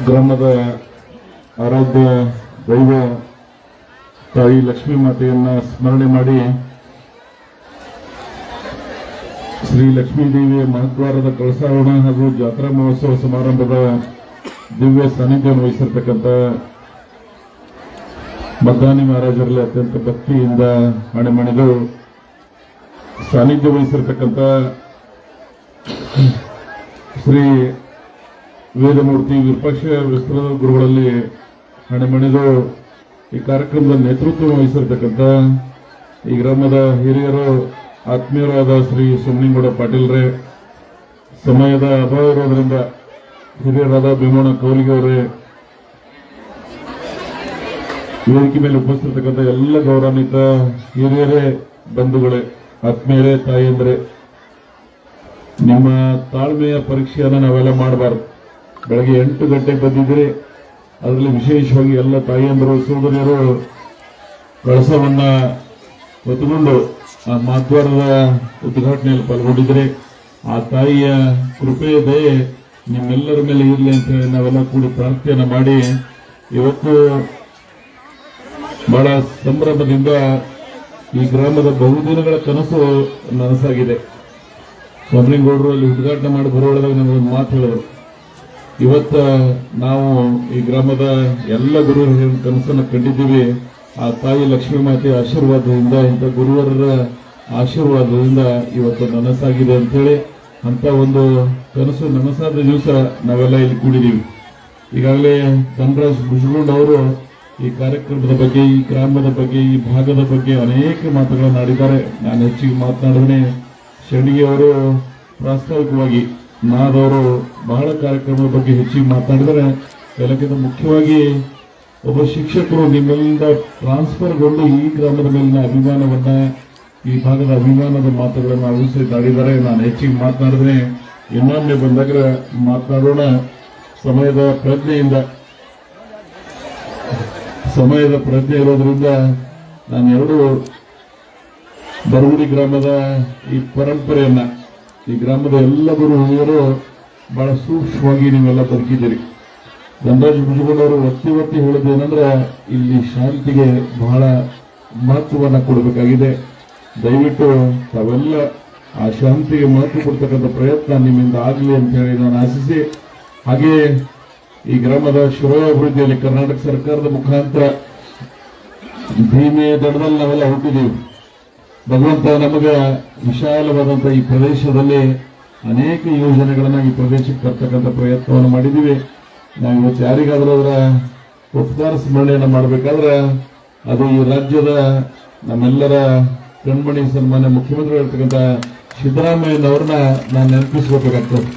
ಗ್ರಾಮದ ಆರಾಧ್ಯ ದೈವ ತಾಯಿ ಲಕ್ಷ್ಮೀ ಮಾತೆಯನ್ನ ಸ್ಮರಣೆ ಮಾಡಿ ಶ್ರೀ ಲಕ್ಷ್ಮೀ ದೇವಿಯ ಮಹದ್ವಾರದ ಕಳಸಾರೋಹಣ ಹಾಗೂ ಜಾತ್ರಾ ಮಹೋತ್ಸವ ಸಮಾರಂಭದ ದಿವ್ಯ ಸಾನ್ನಿಧ್ಯವನ್ನು ವಹಿಸಿರ್ತಕ್ಕಂಥ ಮದ್ದಾನಿ ಮಹಾರಾಜರಲ್ಲಿ ಅತ್ಯಂತ ಭಕ್ತಿಯಿಂದ ಮಣಿದು ಸಾನ್ನಿಧ್ಯ ವಹಿಸಿರ್ತಕ್ಕಂಥ ಶ್ರೀ ವೇದಮೂರ್ತಿ ವಿರೂಪಾಕ್ಷ ವಿಸ್ತೃತ ಗುರುಗಳಲ್ಲಿ ಮಣಿದು ಈ ಕಾರ್ಯಕ್ರಮದ ನೇತೃತ್ವ ವಹಿಸಿರ್ತಕ್ಕಂಥ ಈ ಗ್ರಾಮದ ಹಿರಿಯರು ಆತ್ಮೀಯರಾದ ಶ್ರೀ ಸೋಮಲಿಂಗೌಡ ಪಾಟೀಲ್ರೇ, ಸಮಯದ ಅಭಾವ ಇರೋದ್ರಿಂದ ಹಿರಿಯರಾದ ಭೀಮಣ್ಣ ಕೌಲಿಗೆ ಅವರೇ, ವೇದಿಕೆ ಮೇಲೆ ಉಪಸ್ಥಿತಕ್ಕಂಥ ಎಲ್ಲ ಗೌರವಾನ್ವಿತ ಹಿರಿಯರೇ, ಬಂಧುಗಳೇ, ಆತ್ಮೀಯರೇ, ತಾಯಿಯಂದ್ರೆ, ನಿಮ್ಮ ತಾಳ್ಮೆಯ ಪರೀಕ್ಷೆಯನ್ನು ನಾವೆಲ್ಲ ಮಾಡಬಾರ್ದು. ಬೆಳಗ್ಗೆ 8 ಗಂಟೆಗೆ ಬಂದಿದ್ರೆ ಅದರಲ್ಲಿ ವಿಶೇಷವಾಗಿ ಎಲ್ಲ ತಾಯಿಯಂದರು ಸೋದರಿಯರು ಕಳಸವನ್ನ ಹೊತ್ತುಕೊಂಡು ಆ ಮಹದ್ವಾರದ ಉದ್ಘಾಟನೆಯಲ್ಲಿ ಪಾಲ್ಗೊಂಡಿದ್ರೆ ಆ ತಾಯಿಯ ಕೃಪೆಯ ದಯೆ ನಿಮ್ಮೆಲ್ಲರ ಮೇಲೆ ಇರಲಿ ಅಂತ ಹೇಳಿ ನಾವೆಲ್ಲ ಕೂಡಿ ಪ್ರಾರ್ಥನೆ ಮಾಡಿ ಇವತ್ತು ಬಹಳ ಸಂಭ್ರಮದಿಂದ ಈ ಗ್ರಾಮದ ಬಹುದಿನಗಳ ಕನಸು ನನಸಾಗಿದೆ. ಸೋಮಲಿಂಗೌಡರು ಅಲ್ಲಿ ಉದ್ಘಾಟನೆ ಮಾಡಿ ಬರೋಳದಾಗ ನಮಗೊಂದು ಮಾತು ಹೇಳಿದರು, ಇವತ್ತ ನಾವು ಈ ಗ್ರಾಮದ ಎಲ್ಲ ಗುರುವರ ಕನಸನ್ನು ಕಂಡಿದ್ದೀವಿ. ಆ ತಾಯಿ ಲಕ್ಷ್ಮೀ ಮಾತೆಯ ಆಶೀರ್ವಾದದಿಂದ, ಇಂಥ ಗುರುವರರ ಆಶೀರ್ವಾದದಿಂದ ಇವತ್ತು ನನಸಾಗಿದೆ ಅಂತೇಳಿ ಅಂತ ಒಂದು ಕನಸು ನನಸಾದ ದಿವಸ ನಾವೆಲ್ಲ ಇಲ್ಲಿ ಕೂಡಿದ್ದೀವಿ. ಈಗಾಗಲೇ ಧನರಾಜ್ ಭುಜಗುಂಡ್ ಅವರು ಈ ಕಾರ್ಯಕ್ರಮದ ಬಗ್ಗೆ, ಈ ಗ್ರಾಮದ ಬಗ್ಗೆ, ಈ ಭಾಗದ ಬಗ್ಗೆ ಅನೇಕ ಮಾತುಗಳನ್ನು ಆಡಿದ್ದಾರೆ. ನಾನು ಹೆಚ್ಚಿಗೆ ಮಾತನಾಡಿದ್ರೆ ಶೆಣಗಿ ಅವರು ಪ್ರಾಸ್ತಾವಿಕವಾಗಿ, ನಾದವರು ಬಹಳ ಕಾರ್ಯಕ್ರಮದ ಬಗ್ಗೆ ಹೆಚ್ಚಿಗೆ ಮಾತನಾಡಿದರೆ, ಎಲ್ಲಕ್ಕಿಂತ ಮುಖ್ಯವಾಗಿ ಒಬ್ಬ ಶಿಕ್ಷಕರು ನಿಮ್ಮೆಲ್ಲ ಟ್ರಾನ್ಸ್ಫರ್ಗೊಂಡು ಈ ಗ್ರಾಮದ ಮೇಲಿನ ಅಭಿಮಾನವನ್ನ, ಈ ಭಾಗದ ಅಭಿಮಾನದ ಮಾತುಗಳನ್ನು ಆಡಿದ್ದಾರೆ. ನಾನು ಹೆಚ್ಚಿಗೆ ಮಾತನಾಡಿದ್ರೆ ಇನ್ನೊಮ್ಮೆ ಬಂದಾಗ ಮಾತನಾಡೋಣ. ಸಮಯದ ಪ್ರಜ್ಞೆ ಇರೋದ್ರಿಂದ ನಾನು ಎರಡು ಬರಗುಡಿ ಗ್ರಾಮದ ಈ ಪರಂಪರೆಯನ್ನ, ಈ ಗ್ರಾಮದ ಎಲ್ಲ ಗುರು ಹಿರಿಯರು ಬಹಳ ಸೂಕ್ಷ್ಮವಾಗಿ ನೀವೆಲ್ಲ ಬದುಕಿದ್ದೀರಿ. ಧನರಾಜ್ ಭುಜಗುಂಡ್ ಅವರು ಒತ್ತಿ ಹೇಳೋದೇನೆಂದ್ರೆ, ಇಲ್ಲಿ ಶಾಂತಿಗೆ ಬಹಳ ಮಹತ್ವವನ್ನು ಕೊಡಬೇಕಾಗಿದೆ. ದಯವಿಟ್ಟು ತಾವೆಲ್ಲ ಆ ಶಾಂತಿಗೆ ಮಹತ್ವ ಕೊಡ್ತಕ್ಕಂಥ ಪ್ರಯತ್ನ ನಿಮ್ಮಿಂದ ಆಗಲಿ ಅಂತ ಹೇಳಿ ನಾನು ಆಶಿಸಿ, ಹಾಗೆಯೇ ಈ ಗ್ರಾಮದ ಶಿರೋಭಿವೃದ್ಧಿಯಲ್ಲಿ ಕರ್ನಾಟಕ ಸರ್ಕಾರದ ಮುಖಾಂತರ ಭೀಮೆಯ ದಡದಲ್ಲಿ ನಾವೆಲ್ಲ ಹುಟ್ಟಿದ್ದೀವಿ. ಭಗವಂತ ನಮಗೆ ವಿಶಾಲವಾದಂತಹ ಈ ಪ್ರದೇಶದಲ್ಲಿ ಅನೇಕ ಯೋಜನೆಗಳನ್ನ ಈ ಪ್ರದೇಶಕ್ಕೆ ತರ್ತಕ್ಕಂಥ ಪ್ರಯತ್ನವನ್ನು ಮಾಡಿದ್ದೀವಿ. ನಾವು ಇವತ್ತು ಯಾರಿಗಾದ್ರೂ ಅದರ ಉಪಕಾರ ಸ್ಮರಣೆಯನ್ನು ಮಾಡಬೇಕಾದ್ರೆ ಅದು ಈ ರಾಜ್ಯದ ನಮ್ಮೆಲ್ಲರ ಕಣ್ಮಣಿ ಸನ್ಮಾನ್ಯ ಮುಖ್ಯಮಂತ್ರಿ ಇರ್ತಕ್ಕಂಥ ಸಿದ್ದರಾಮಯ್ಯನವ್ರನ್ನ ನಾನು ನೆನಪಿಸಬೇಕಾಗ್ತದೆ.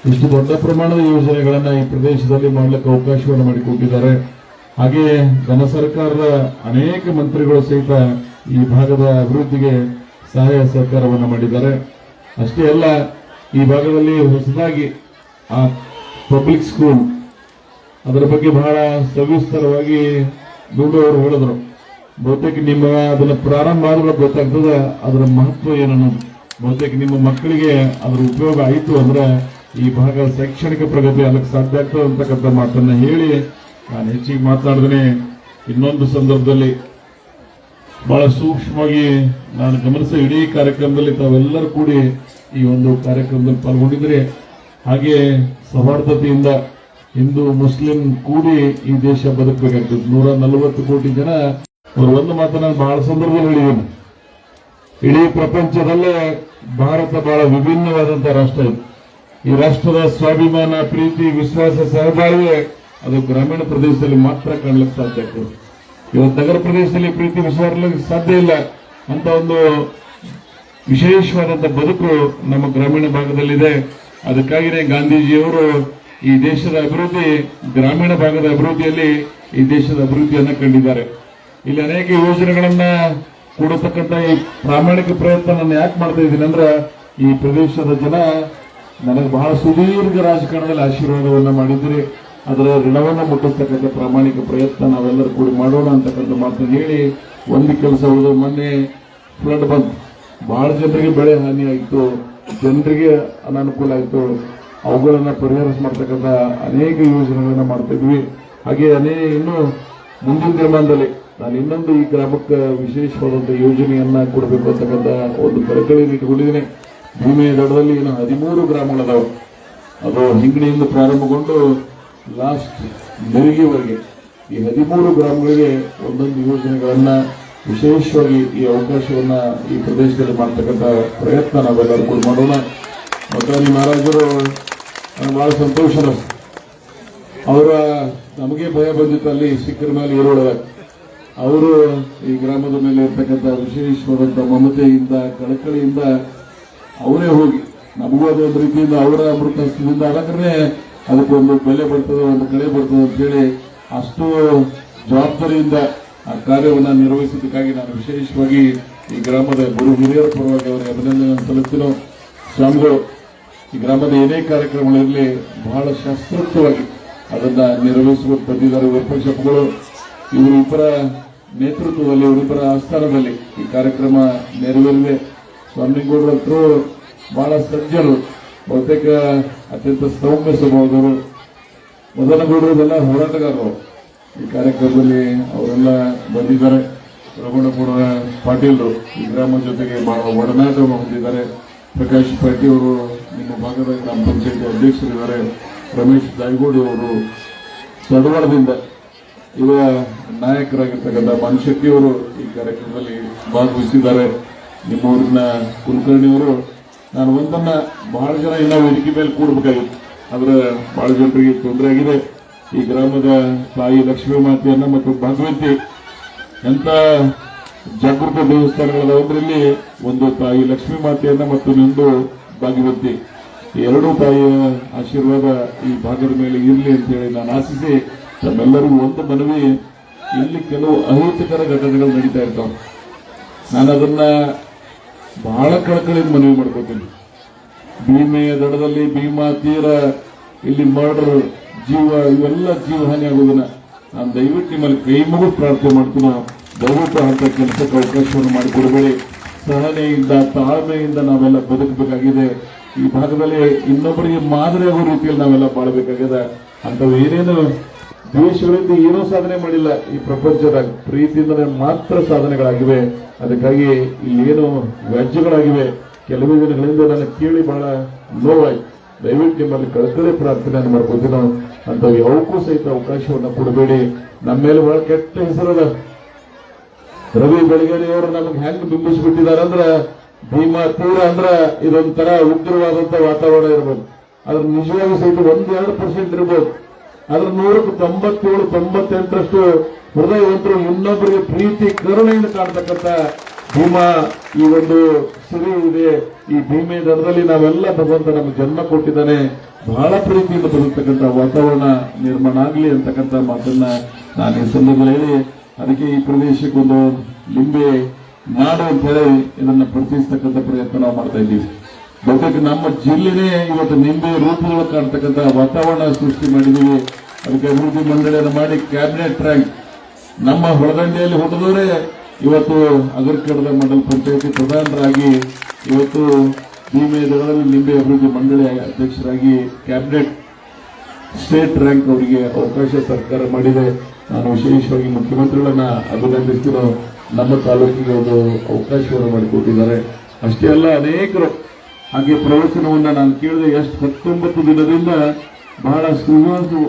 ಇಷ್ಟು ದೊಡ್ಡ ಪ್ರಮಾಣದ ಯೋಜನೆಗಳನ್ನ ಈ ಪ್ರದೇಶದಲ್ಲಿ ಮಾಡಲಿಕ್ಕೆ ಅವಕಾಶವನ್ನು ಮಾಡಿಕೊಟ್ಟಿದ್ದಾರೆ. ಹಾಗೆಯೇ ಘನ ಸರ್ಕಾರದ ಅನೇಕ ಮಂತ್ರಿಗಳು ಸಹಿತ ಈ ಭಾಗದ ಅಭಿವೃದ್ಧಿಗೆ ಸಹಾಯ ಸಹಕಾರವನ್ನು ಮಾಡಿದ್ದಾರೆ. ಅಷ್ಟೇ ಅಲ್ಲ, ಈ ಭಾಗದಲ್ಲಿ ಹೊಸದಾಗಿ ಆ ಪಬ್ಲಿಕ್ ಸ್ಕೂಲ್, ಅದರ ಬಗ್ಗೆ ಬಹಳ ಸವಿಸ್ತರವಾಗಿ ದುಂಡು ಅವರು ಹೇಳಿದ್ರು. ಬಹುತೇಕ ನಿಮ್ಮ ಅದನ್ನ ಪ್ರಾರಂಭ ಆದ್ರೂ ಗೊತ್ತಾಗ್ತದೆ ಅದರ ಮಹತ್ವ ಏನನ್ನೋದು. ಬಹುತೇಕ ನಿಮ್ಮ ಮಕ್ಕಳಿಗೆ ಅದರ ಉಪಯೋಗ ಆಯಿತು ಅಂದ್ರೆ ಈ ಭಾಗ ಶೈಕ್ಷಣಿಕ ಪ್ರಗತಿ ಆಗಕ್ಕೆ ಸಾಧ್ಯ ಆಗ್ತದೆ ಅಂತಕ್ಕಂಥ ಮಾತನ್ನ ಹೇಳಿ ನಾನು ಹೆಚ್ಚಿಗೆ ಮಾತನಾಡಿದ್ರೆ, ಇನ್ನೊಂದು ಸಂದರ್ಭದಲ್ಲಿ ಬಹಳ ಸೂಕ್ಷ್ಮವಾಗಿ ನಾನು ಗಮನಿಸಿದ ಇಡೀ ಕಾರ್ಯಕ್ರಮದಲ್ಲಿ ತಾವೆಲ್ಲರೂ ಕೂಡಿ ಈ ಒಂದು ಕಾರ್ಯಕ್ರಮದಲ್ಲಿ ಪಾಲ್ಗೊಂಡಿದ್ರೆ, ಹಾಗೆ ಸೌಹಾರ್ದತೆಯಿಂದ ಹಿಂದೂ ಮುಸ್ಲಿಂ ಕೂಡಿ ಈ ದೇಶ ಬದುಕಬೇಕಾಗ್ತದೆ. 140 ಕೋಟಿ ಜನ. ಒಂದು ಮಾತನ್ನ ಬಹಳ ಸಂದರ್ಭದಲ್ಲಿ ಹೇಳಿದ್ದೇನೆ, ಇಡೀ ಪ್ರಪಂಚದಲ್ಲೇ ಭಾರತ ಬಹಳ ವಿಭಿನ್ನವಾದಂತಹ ರಾಷ್ಟ್ರ ಇದೆ. ಈ ರಾಷ್ಟ್ರದ ಸ್ವಾಭಿಮಾನ, ಪ್ರೀತಿ, ವಿಶ್ವಾಸ, ಸಹಬಾಳ್ವೆ ಅದು ಗ್ರಾಮೀಣ ಪ್ರದೇಶದಲ್ಲಿ ಮಾತ್ರ ಕಾಣಲಿಕ್ಕೆ ಸಾಧ್ಯ ಆಗ್ತದೆ. ಇವತ್ತು ನಗರ ಪ್ರದೇಶದಲ್ಲಿ ಪ್ರೀತಿ ವಿಶ್ವಾಸ ಸಾಧ್ಯ ಇಲ್ಲ. ಅಂತ ಒಂದು ವಿಶೇಷವಾದಂತಹ ಬದುಕು ನಮ್ಮ ಗ್ರಾಮೀಣ ಭಾಗದಲ್ಲಿದೆ. ಅದಕ್ಕಾಗಿಯೇ ಗಾಂಧೀಜಿಯವರು ಈ ದೇಶದ ಅಭಿವೃದ್ಧಿ, ಗ್ರಾಮೀಣ ಭಾಗದ ಅಭಿವೃದ್ಧಿಯಲ್ಲಿ ಈ ದೇಶದ ಅಭಿವೃದ್ಧಿಯನ್ನು ಕಂಡಿದ್ದಾರೆ. ಇಲ್ಲಿ ಅನೇಕ ಯೋಜನೆಗಳನ್ನ ಕೊಡತಕ್ಕಂಥ ಈ ಪ್ರಾಮಾಣಿಕ ಪ್ರಯತ್ನ ನಾನು ಯಾಕೆ ಮಾಡ್ತಾ ಇದ್ದೀನಿ ಅಂದ್ರೆ, ಈ ಪ್ರದೇಶದ ಜನ ನನಗೆ ಬಹಳ ಸುದೀರ್ಘ ರಾಜಕಾರಣದಲ್ಲಿ ಆಶೀರ್ವಾದವನ್ನ ಮಾಡಿದ್ರೆ ಅದರ ಋಣವನ್ನು ಮುಟ್ಟಿಸ್ತಕ್ಕಂಥ ಪ್ರಾಮಾಣಿಕ ಪ್ರಯತ್ನ ನಾವೆಲ್ಲರೂ ಕೂಡಿ ಮಾಡೋಣ ಅಂತಕ್ಕಂಥ ಮಾತನ್ನು ಹೇಳಿ ಒಂದು ಕೆಲಸ ಉಳಿದು, ಮೊನ್ನೆ ಫ್ಲಡ್ ಬಂತು, ಬಹಳ ಜನರಿಗೆ ಬೆಳೆ ಹಾನಿ ಆಯಿತು, ಜನರಿಗೆ ಅನಾನುಕೂಲ ಆಯಿತು. ಅವುಗಳನ್ನ ಪರಿಹರಿಸತಕ್ಕಂಥ ಅನೇಕ ಯೋಜನೆಗಳನ್ನ ಮಾಡ್ತಾ ಇದ್ವಿ. ಹಾಗೆ ಇನ್ನು ಮುಂದಿನ ದಿನಮಾನದಲ್ಲಿ ನಾನು ಇನ್ನೊಂದು ಈ ಗ್ರಾಮಕ್ಕೆ ವಿಶೇಷವಾದಂತಹ ಯೋಜನೆಯನ್ನ ಕೊಡಬೇಕು ಅಂತಕ್ಕಂಥ ಒಂದು ಕಳಕಳಿಯನ್ನು ಇಟ್ಟುಕೊಂಡಿದ್ದೀನಿ. ಭೀಮೆಯ ದಡದಲ್ಲಿ ಇನ್ನು 13 ಗ್ರಾಮಗಳದಾವೆ. ಅದು ಹಿಂಗಣಿಯಿಂದ ಪ್ರಾರಂಭಗೊಂಡು ಲಾಸ್ಟ್ ನೆರಿಗೆವರೆಗೆ ಈ 13 ಗ್ರಾಮಗಳಿಗೆ ಒಂದೊಂದು ಯೋಜನೆಗಳನ್ನ ವಿಶೇಷವಾಗಿ ಈ ಅವಕಾಶವನ್ನ ಈ ಪ್ರದೇಶದಲ್ಲಿ ಮಾಡ್ತಕ್ಕಂಥ ಪ್ರಯತ್ನ ನಾವೆಲ್ಲರೂ ಕೂಡ ಮಾಡೋಣ. ಮತಾನಿ ಮಹಾರಾಜರು ಬಹಳ ಸಂತೋಷ. ಅವರ ನಮಗೆ ಭಯ ಬಂದಿತ್ತು ಅಲ್ಲಿ ಸಿಕ್ಕರ ಮೇಲೆ ಇರೋಳದಾಗ. ಅವರು ಈ ಗ್ರಾಮದ ಮೇಲೆ ಇರ್ತಕ್ಕಂಥ ವಿಶೇಷವಾದಂಥ ಮಮತೆಯಿಂದ ಕಳಕಳಿಯಿಂದ ಅವರೇ ಹೋಗಿ ನಮಗೂ ಅದೊಂದು ರೀತಿಯಿಂದ ಅವರ ಅಮೃತ ಹಸ್ತದಿಂದ ಅದಕ್ಕೇ ಅದಕ್ಕೊಂದು ಬೆಲೆ ಬರ್ತದೆ, ಒಂದು ಕಳೆ ಬರ್ತದೆ ಅಂತ ಹೇಳಿ ಅಷ್ಟು ಜವಾಬ್ದಾರಿಯಿಂದ ಆ ಕಾರ್ಯವನ್ನು ನಿರ್ವಹಿಸಿದ್ದಕ್ಕಾಗಿ ನಾನು ವಿಶೇಷವಾಗಿ ಈ ಗ್ರಾಮದ ಗುರು ಹಿರಿಯರ ಪರವಾಗಿ ಅವರಿಗೆ ಅಭಿನಂದನೆ ಸಲ್ಲಿಸ್ತೀನೋ. ಸ್ವಾಮಿಗಳು ಈ ಗ್ರಾಮದ ಏನೇ ಕಾರ್ಯಕ್ರಮಗಳಿರಲಿ ಬಹಳ ಶಾಸ್ತ್ರೋಕ್ತವಾಗಿ ಅದನ್ನ ನಿರ್ವಹಿಸುವಂತ ಬಂದಿದ್ದಾರೆ. ವಿಪಕ್ಷಗಳು ಇವರಿಬ್ಬರ ನೇತೃತ್ವದಲ್ಲಿ, ಇವರಿಬ್ಬರ ಆಸ್ಥಾನದಲ್ಲಿ ಈ ಕಾರ್ಯಕ್ರಮ ನೆರವೇರಿದೆ. ಸ್ವಾಮಿಗೌಡರಂತರೂ ಬಹಳ ಸಜ್ಜರು, ಬಹುತೇಕ ಅತ್ಯಂತ ಸೌಮ್ಯ ಸ್ವಭಾವದವರು. ಮದನಗೌಡರೆಲ್ಲ ಹೋರಾಟಗಾರರು. ಈ ಕಾರ್ಯಕ್ರಮದಲ್ಲಿ ಅವರೆಲ್ಲ ಬಂದಿದ್ದಾರೆ. ರಘುಣಪುರ ಪಾಟೀಲ್ರು ಈ ಗ್ರಾಮ ಜೊತೆಗೆ ಬಹಳ ಒಡನಾಟವನ್ನು ಹೊಂದಿದ್ದಾರೆ. ಪ್ರಕಾಶ್ ಪಾಟೀಲ್ ಅವರು ನಿಮ್ಮ ಭಾಗದ ಗ್ರಾಮ ಪಂಚಾಯತಿ ಅಧ್ಯಕ್ಷರಿದ್ದಾರೆ. ರಮೇಶ್ ಜಾಯಗೋಡಿ ಅವರು ಸಡವಾಡದಿಂದ ಯುವ ನಾಯಕರಾಗಿರ್ತಕ್ಕಂಥ ಮನುಶಕ್ತಿ ಅವರು ಈ ಕಾರ್ಯಕ್ರಮದಲ್ಲಿ ಭಾಗವಹಿಸಿದ್ದಾರೆ. ನಿಮ್ಮ ಊರಿನ ಕುಲಕರ್ಣಿಯವರು. ನಾನು ಒಂದನ್ನ ಬಹಳ ಜನ ಇನ್ನ ವೇದಿಕೆ ಮೇಲೆ ಕೂಡಬೇಕಾಗಿತ್ತು, ಆದ್ರೆ ಬಹಳ ಜನರಿಗೆ ತೊಂದರೆ ಆಗಿದೆ. ಈ ಗ್ರಾಮದ ತಾಯಿ ಲಕ್ಷ್ಮೀ ಮಾತೆಯನ್ನ ಮತ್ತು ಭಗವಂತಿ ಎಂತ ಜಾಗೃತ ದೇವಸ್ಥಾನಗಳದರಲ್ಲಿ ಒಂದು ತಾಯಿ ಲಕ್ಷ್ಮೀ ಮಾತೆಯನ್ನ ಮತ್ತು ನಿಂದು ಭಾಗ್ಯವಂತಿ ಈ ಎರಡೂ ತಾಯಿಯ ಆಶೀರ್ವಾದ ಈ ಭಾಗದ ಮೇಲೆ ಇರಲಿ ಅಂತ ಹೇಳಿ ನಾನು ಆಶಿಸಿ ತಮ್ಮೆಲ್ಲರಿಗೂ ಒಂದು ಮನವಿ. ಇಲ್ಲಿ ಕೆಲವು ಅಹಿತಕರ ಘಟನೆಗಳು ನಡೀತಾ ಇರ್ತಾವೆ. ನಾನು ಅದನ್ನ ಬಹಳ ಕಳಕಳಿಯಿಂದ ಮನವಿ ಮಾಡ್ಕೋತೀನಿ. ಭೀಮೆಯ ದಡದಲ್ಲಿ ಭೀಮಾ ತೀರ ಇಲ್ಲಿ ಮರ್ಡರ್, ಇವೆಲ್ಲ ಜೀವಹಾನಿ ಆಗೋದನ್ನ ನಾನು ದಯವಿಟ್ಟು ನಿಮ್ಮಲ್ಲಿ ಕೈ ಮುಗಿದು ಪ್ರಾರ್ಥನೆ ಮಾಡ್ತೀನೋ. ದಯವಿಟ್ಟು ಅಂತ ಕೆಲಸಕ್ಕೆ ಅವಕಾಶವನ್ನು ಮಾಡಿಕೊಡಬೇಡಿ. ಸಹನೆಯಿಂದ ತಾಳ್ಮೆಯಿಂದ ನಾವೆಲ್ಲ ಬದುಕಬೇಕಾಗಿದೆ. ಈ ಭಾಗದಲ್ಲಿ ಇನ್ನೊಬ್ಬರಿಗೆ ಮಾದರಿ ಆಗೋ ರೀತಿಯಲ್ಲಿ ನಾವೆಲ್ಲ ಬಾಳಬೇಕಾಗಿದೆ. ಅಂತವು ಏನೇನು ದ್ವೇಷಗಳಿಂದ ಏನೂ ಸಾಧನೆ ಮಾಡಿಲ್ಲ ಈ ಪ್ರಪಂಚದಾಗ, ಪ್ರೀತಿಯಿಂದ ಮಾತ್ರ ಸಾಧನೆಗಳಾಗಿವೆ. ಅದಕ್ಕಾಗಿ ಇಲ್ಲೇನು ವ್ಯಾಜ್ಯಗಳಾಗಿವೆ ಕೆಲವೇ ದಿನಗಳಿಂದ ನಾನು ಕೇಳಿ ಬಹಳ ನೋವಾಯ್ತು. ದಯವಿಟ್ಟು ನಿಮ್ಮಲ್ಲಿ ಕಳಕಳಿ ಪ್ರಾರ್ಥನೆಯನ್ನು ಮಾಡ್ಕೊತೀನೋ. ಅಂತವು ಯಾವಕ್ಕೂ ಸಹಿತ ಅವಕಾಶವನ್ನು ಕೊಡಬೇಡಿ. ನಮ್ಮ ಮೇಲೆ ಬಹಳ ಕೆಟ್ಟ ಹೆಸರದ ರವಿ ಬೆಳಗೇರಿಯವರು ನಮಗೆ ಹೆಂಗ್ ಬಿಂಬಿಸ್ಬಿಟ್ಟಿದ್ದಾರೆ ಅಂದ್ರೆ ಭೀಮಾ ತೀರ ಅಂದ್ರ ಇದೊಂಥರ ಉಗ್ರವಾದಂತ ವಾತಾವರಣ ಇರ್ಬೋದು. ಅದ್ರ ನಿಜವಾಗಿ ಸಹಿತ 1-2% ಇರ್ಬೋದು. ಅದ್ರ 100ಕ್ಕೆ 97-98ರಷ್ಟು ಹೃದಯವಂತರು ಇನ್ನೊಬ್ಬರಿಗೆ ಪ್ರೀತಿ ಕರುಣೆಯಿಂದ ಕಾಣ್ತಕ್ಕಂಥ ಭೀಮಾ ಈ ಒಂದು ಸಿರಿ ಇದೆ. ಈ ಭೀಮೆ ದಡದಲ್ಲಿ ನಾವೆಲ್ಲ ಭಗವಂತ ನಮಗೆ ಜನ್ಮ ಕೊಟ್ಟಿದ್ದಾನೆ. ಬಹಳ ಪ್ರೀತಿಯಿಂದ ಬದುಕ್ತಕ್ಕಂಥ ವಾತಾವರಣ ನಿರ್ಮಾಣ ಆಗಲಿ ಅಂತಕ್ಕಂಥ ಮಾತನ್ನ ನಾನು ಈ ಸಂದರ್ಭದಲ್ಲಿ ಹೇಳಿ, ಅದಕ್ಕೆ ಈ ಪ್ರದೇಶಕ್ಕೊಂದು ಲಿಂಬೆ ನಾಡು ಅಂತ ಹೇಳಿ ಇದನ್ನ ಪ್ರತಿಸ್ತಕ್ಕಂಥ ಪ್ರಯತ್ನ ನಾವು ಮಾಡ್ತಾ ಇದ್ದೀವಿ. ಬಹುತೇಕ ನಮ್ಮ ಜಿಲ್ಲೆನೇ ಇವತ್ತು ನಿಂಬೆ ರೂಪಗಳು ಕಾಣ್ತಕ್ಕಂಥ ವಾತಾವರಣ ಸೃಷ್ಟಿ ಮಾಡಿದ್ದೀವಿ. ಅದಕ್ಕೆ ಅಭಿವೃದ್ಧಿ ಮಂಡಳಿಯನ್ನು ಮಾಡಿ ಕ್ಯಾಬಿನೆಟ್ ರ್ಯಾಂಕ್ ನಮ್ಮ ಹೊಳದಂಡೆಯಲ್ಲಿ ಹುಟ್ಟಿದವರೇ ಇವತ್ತು ಅಗರ್ಕಡದ ಮಂಡಲ ಪಂಚಾಯತಿ ಪ್ರಧಾನರಾಗಿ, ಇವತ್ತು ಭೀಮೆ ದಡದಲ್ಲಿ ನಿಂಬೆ ಅಭಿವೃದ್ಧಿ ಮಂಡಳಿ ಅಧ್ಯಕ್ಷರಾಗಿ ಕ್ಯಾಬಿನೆಟ್ ಸ್ಟೇಟ್ ರ್ಯಾಂಕ್ ಅವರಿಗೆ ಅವಕಾಶ ಸರ್ಕಾರ ಮಾಡಿದೆ. ನಾನು ವಿಶೇಷವಾಗಿ ಮುಖ್ಯಮಂತ್ರಿಗಳನ್ನ ಅಭಿನಂದಿಸ್ತೀನೋ. ನಮ್ಮ ತಾಲೂಕಿಗೆ ಒಂದು ಅವಕಾಶವನ್ನು ಮಾಡಿಕೊಟ್ಟಿದ್ದಾರೆ. ಅಷ್ಟೇ ಅಲ್ಲ, ಅನೇಕರು ಹಾಗೆ ಪ್ರವಚನವನ್ನ ನಾನು ಕೇಳಿದೆ. ಎಷ್ಟು 19 ದಿನದಿಂದ ಬಹಳ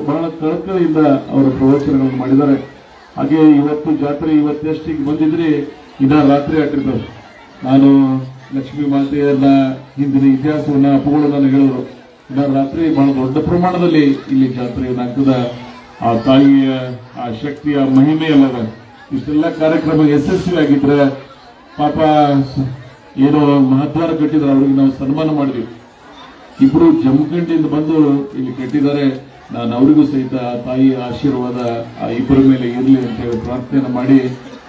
ಬಹಳ ಕಳಕಳಿಯಿಂದ ಅವರ ಪ್ರವಚನಗಳನ್ನು ಮಾಡಿದ್ದಾರೆ. ಹಾಗೆ ಇವತ್ತು ಜಾತ್ರೆ ಇವತ್ತೆಷ್ಟಿಗೆ ಬಂದಿದ್ರಿ ಇನ್ನ ರಾತ್ರಿ ಆಟಿರ್ತಾರೆ. ನಾನು ಲಕ್ಷ್ಮೀ ಮಾತೆಯನ್ನ ಹಿಂದಿನ ಇತಿಹಾಸವನ್ನ ಅಪ್ಪಗಳು ನಾನು ಹೇಳಿದ್ರು. ಇನ್ನ ರಾತ್ರಿ ಬಹಳ ದೊಡ್ಡ ಪ್ರಮಾಣದಲ್ಲಿ ಇಲ್ಲಿ ಜಾತ್ರೆಯನ್ನು ಆಗ್ತದ. ಆ ತಾಯಿಯ ಆ ಶಕ್ತಿಯ ಮಹಿಮೆ ಅಲ್ಲದ ಇಷ್ಟೆಲ್ಲ ಕಾರ್ಯಕ್ರಮ ಯಶಸ್ವಿ ಆಗಿದ್ರೆ ಪಾಪ ಏನೋ ಮಹದ್ವಾರ ಕಟ್ಟಿದ್ರೆ ಅವ್ರಿಗೆ ನಾವು ಸನ್ಮಾನ ಮಾಡಿದ್ವಿ. ಇಬ್ರು ಜಮಖಂಡಿಯಿಂದ ಬಂದು ಇಲ್ಲಿ ಕಟ್ಟಿದ್ದಾರೆ. ನಾನು ಅವರಿಗೂ ಸಹಿತ ತಾಯಿಯ ಆಶೀರ್ವಾದ ಆ ಇಬ್ಬರ ಮೇಲೆ ಇರಲಿ ಅಂತ ಹೇಳಿ ಪ್ರಾರ್ಥನೆ ಮಾಡಿ,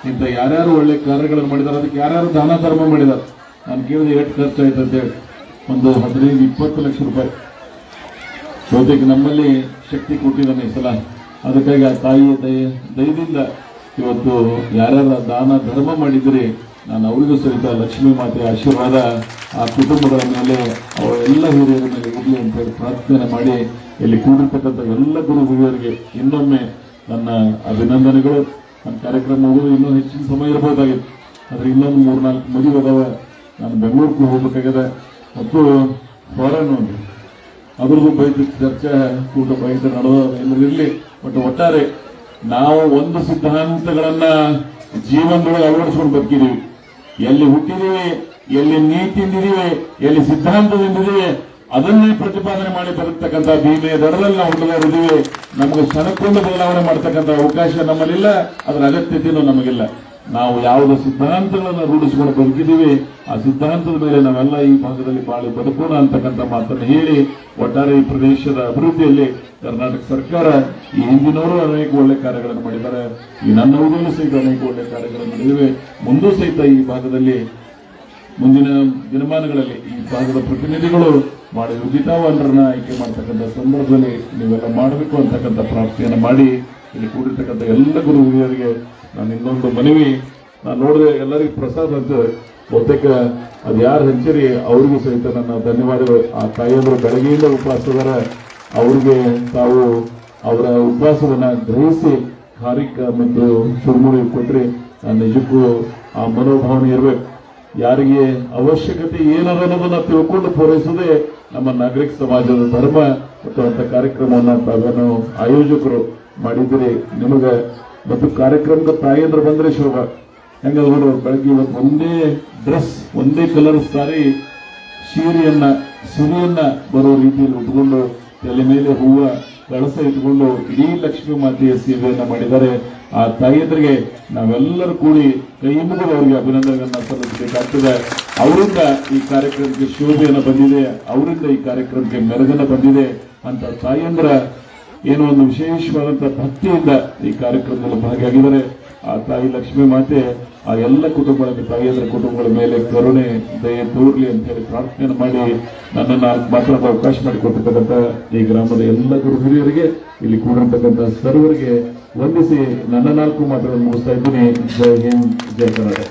ಇಂಥ ಯಾರ್ಯಾರು ಒಳ್ಳೆ ಕಾರ್ಯಗಳನ್ನು ಮಾಡಿದ್ದಾರೆ, ಅದಕ್ಕೆ ಯಾರ್ಯಾರು ದಾನ ಧರ್ಮ ಮಾಡಿದ್ದಾರೆ. ನಾನು ಕೇಳಿದೆ ಎಷ್ಟು ಖರ್ಚಾಯ್ತು ಅಂತೇಳಿ. ಒಂದು 15-20 ಲಕ್ಷ ರೂಪಾಯಿ ಬಹುತೇಕ ನಮ್ಮಲ್ಲಿ ಶಕ್ತಿ ಕೊಟ್ಟಿದ್ದಾನೆ ಈ ಸಲ. ಅದಕ್ಕಾಗಿ ಆ ತಾಯಿಯ ದಯದಿಂದ ಇವತ್ತು ಯಾರ್ಯಾರ ದಾನ ಧರ್ಮ ಮಾಡಿದ್ರಿ ನಾನು ಅವರಿಗೂ ಸಹಿತ ಲಕ್ಷ್ಮೀ ಮಾತೆ ಆಶೀರ್ವಾದ ಆ ಕುಟುಂಬಗಳ ಮೇಲೆ ಅವರೆಲ್ಲ ಹಿರಿಯರ ಮೇಲೆ ಇರಲಿ ಅಂತ ಹೇಳಿ ಪ್ರಾರ್ಥನೆ ಮಾಡಿ ಇಲ್ಲಿ ಕೂಡಿರ್ತಕ್ಕಂಥ ಎಲ್ಲ ಗುರು ಹಿರಿಯರಿಗೆ ಇನ್ನೊಮ್ಮೆ ನನ್ನ ಅಭಿನಂದನೆಗಳು. ನನ್ನ ಕಾರ್ಯಕ್ರಮ ಮುಗಿದು ಇನ್ನೂ ಹೆಚ್ಚಿನ ಸಮಯ ಇರಬಹುದಾಗಿತ್ತು, ಆದರೆ ಇನ್ನೊಂದು 3-4 ಮದುವೆ ಅದಾವ. ನಾನು ಬೆಂಗಳೂರಿಗೆ ಹೋಗ್ಬೇಕಾಗಿದೆ ಮತ್ತು ಫಾರೆನ್ ಒಂದು ಅದ್ರದ್ದು ಬೈದು ಚರ್ಚೆ ಕೂಟ ಬೈದು ನಡೆದಿರಲಿ. ಬಟ್ ಒಟ್ಟಾರೆ ನಾವು ಒಂದು ಸಿದ್ಧಾಂತಗಳನ್ನ ಜೀವನದೊಳಗೆ ಅಳವಡಿಸ್ಕೊಂಡು ಬದುಕಿದೀವಿ. ಎಲ್ಲಿ ಹುಟ್ಟಿದೀವಿ, ಎಲ್ಲಿ ನೀತಿಯಿಂದಿದೀವಿ, ಎಲ್ಲಿ ಸಿದ್ಧಾಂತದಿಂದಿದೀವಿ, ಅದನ್ನೇ ಪ್ರತಿಪಾದನೆ ಮಾಡಿ ಬದುಕ್ತಕ್ಕಂಥ ಭೀಮೆಯ ದಡದಲ್ಲಿ ನಾವು ಹುಡುಗರಿದ್ದೀವಿ. ನಮಗೆ ಕ್ಷಣಕ್ಕೊಂದು ಬದಲಾವಣೆ ಮಾಡ್ತಕ್ಕಂಥ ಅವಕಾಶ ನಮ್ಮಲ್ಲಿಲ್ಲ, ಅದರ ಅಗತ್ಯತೆಯೂ ನಮಗಿಲ್ಲ. ನಾವು ಯಾವುದೇ ಸಿದ್ಧಾಂತಗಳನ್ನು ರೂಢಿಸಿಕೊಂಡು ಬದುಕಿದ್ದೀವಿ, ಆ ಸಿದ್ಧಾಂತದ ಮೇಲೆ ನಾವೆಲ್ಲ ಈ ಭಾಗದಲ್ಲಿ ಬಾಳಿ ಬದುಕೋಣ ಅಂತಕ್ಕಂಥ ಮಾತನ್ನು ಹೇಳಿ, ಒಟ್ಟಾರೆ ಈ ಪ್ರದೇಶದ ಅಭಿವೃದ್ಧಿಯಲ್ಲಿ ಕರ್ನಾಟಕ ಸರ್ಕಾರ ಈ ಹಿಂದಿನವರು ಅನೇಕ ಒಳ್ಳೆ ಕಾರ್ಯಗಳನ್ನು ಮಾಡಿದ್ದಾರೆ. ಈ ನನ್ನ ಊರಲ್ಲೂ ಸಹಿತ ಅನೇಕ ಒಳ್ಳೆ ಕಾರ್ಯಗಳನ್ನು ಮಾಡಿವೆ. ಮುಂದೂ ಸಹಿತ ಈ ಭಾಗದಲ್ಲಿ ಮುಂದಿನ ದಿನಮಾನಗಳಲ್ಲಿ ಈ ಭಾಗದ ಪ್ರತಿನಿಧಿಗಳು ಮಾಡಿ ಉದಿತಾವನರನ್ನ ಆಯ್ಕೆ ಮಾಡ್ತಕ್ಕಂಥ ಸಂದರ್ಭದಲ್ಲಿ ನೀವೆಲ್ಲ ಮಾಡಬೇಕು ಅಂತಕ್ಕಂಥ ಪ್ರಾರ್ಥನೆಯನ್ನು ಮಾಡಿ ಇಲ್ಲಿ ಕೂಡಿರ್ತಕ್ಕಂಥ ಎಲ್ಲ ಗುರು ಹಿರಿಯರಿಗೆ ನಾನು ಇನ್ನೊಂದು ಮನವಿ. ನಾನು ನೋಡಿದೆ ಎಲ್ಲರಿಗೂ ಪ್ರಸಾದ ಅಂತ ಬಹುತೇಕ ಅದು ಯಾರು ಹಂಚಿರಿ ಅವ್ರಿಗೂ ಸಹಿತ ನನ್ನ ಧನ್ಯವಾದಗಳು. ಆ ತಾಯಿಯವರು ಬೆಳಗ್ಗೆಯಿಂದ ಉಪವಾಸದರ ಅವ್ರಿಗೆ ತಾವು ಅವರ ಉಪವಾಸವನ್ನ ಗ್ರಹಿಸಿ ಕಾರಿಕ ಮತ್ತು ಚುರುಮುರಿ ಕೊಟ್ಟರೆ ನಾನು ನಿಜಕ್ಕೂ ಆ ಮನೋಭಾವನೆ ಇರಬೇಕು. ಯಾರಿಗೆ ಅವಶ್ಯಕತೆ ಏನದ ಅನ್ನೋದನ್ನ ತಿಳ್ಕೊಂಡು ಪೂರೈಸದೆ ನಮ್ಮ ನಾಗರಿಕ ಸಮಾಜದ ಧರ್ಮ ಮತ್ತು ಅಂತ ಕಾರ್ಯಕ್ರಮವನ್ನು ತಾವೇನು ಆಯೋಜಕರು ಮಾಡಿದ್ದೀರಿ. ನಿಮಗೆ ಮತ್ತು ಕಾರ್ಯಕ್ರಮಕ್ಕೆ ತಾಯಿಯಂದ್ರೆ ಬಂದ್ರೆ ಶೋಭ. ಹೆಂಗಂದ್ರೆ ಬೆಳಗ್ಗೆ ಇವತ್ತು ಒಂದೇ ಡ್ರೆಸ್, ಒಂದೇ ಕಲರ್ ಸಾರಿ ಸಿರಿಯನ್ನ ಬರೋ ರೀತಿಯಲ್ಲಿ ಉಟ್ಕೊಂಡು ತಲೆ ಮೇಲೆ ಹೂವ ಕಳಸ ಇಟ್ಕೊಂಡು ಇಡೀ ಲಕ್ಷ್ಮೀ ಮಾತೆಯ ಸೇವೆಯನ್ನ ಮಾಡಿದ್ದಾರೆ. ಆ ತಾಯಿಯಂದ್ರಿಗೆ ನಾವೆಲ್ಲರೂ ಕೂಡಿ ಕೈ ಮುಗಿದು ಅವರಿಗೆ ಅಭಿನಂದನೆಗಳನ್ನ ಸಲ್ಲಿಸಬೇಕಾಗ್ತದೆ. ಅವರಿಂದ ಈ ಕಾರ್ಯಕ್ರಮಕ್ಕೆ ಶೋಭೆಯನ್ನು ಬಂದಿದೆ, ಅವರಿಂದ ಈ ಕಾರ್ಯಕ್ರಮಕ್ಕೆ ಮೆರುಗನ್ನ ಬಂದಿದೆ ಅಂತ ತಾಯಿಯಂದ್ರ ಏನೋ ಒಂದು ವಿಶೇಷವಾದಂತಹ ಭಕ್ತಿಯಿಂದ ಈ ಕಾರ್ಯಕ್ರಮದಲ್ಲಿ ಭಾಗಿಯಾಗಿದ್ದಾರೆ. ಆ ತಾಯಿ ಲಕ್ಷ್ಮೀ ಮಾತೆ ಆ ಎಲ್ಲ ಕುಟುಂಬಗಳ ತಾಯಿಯಂದ್ರ ಕುಟುಂಬಗಳ ಮೇಲೆ ಕರುಣೆ ದಯೆ ತೋರ್ಲಿ ಅಂತ ಹೇಳಿ ಪ್ರಾರ್ಥನೆ ಮಾಡಿ ನನ್ನನ್ನು ಮಾತಾಡೋ ಅವಕಾಶ ಮಾಡಿಕೊಟ್ಟಿರ್ತಕ್ಕಂಥ ಈ ಗ್ರಾಮದ ಎಲ್ಲ ಗುರು ಹಿರಿಯರಿಗೆ, ಇಲ್ಲಿ ಕೂಡಿರ್ತಕ್ಕಂಥ ಸರ್ವರಿಗೆ ವಂದಿಸಿ ನನ್ನ 4 ಮಾತುಗಳನ್ನು ಮುಗಿಸ್ತಾ ಇದ್ದೀನಿ. ಜೈ ಹಿಂದ್, ಜೈ ಕರ್ನಾಟಕ.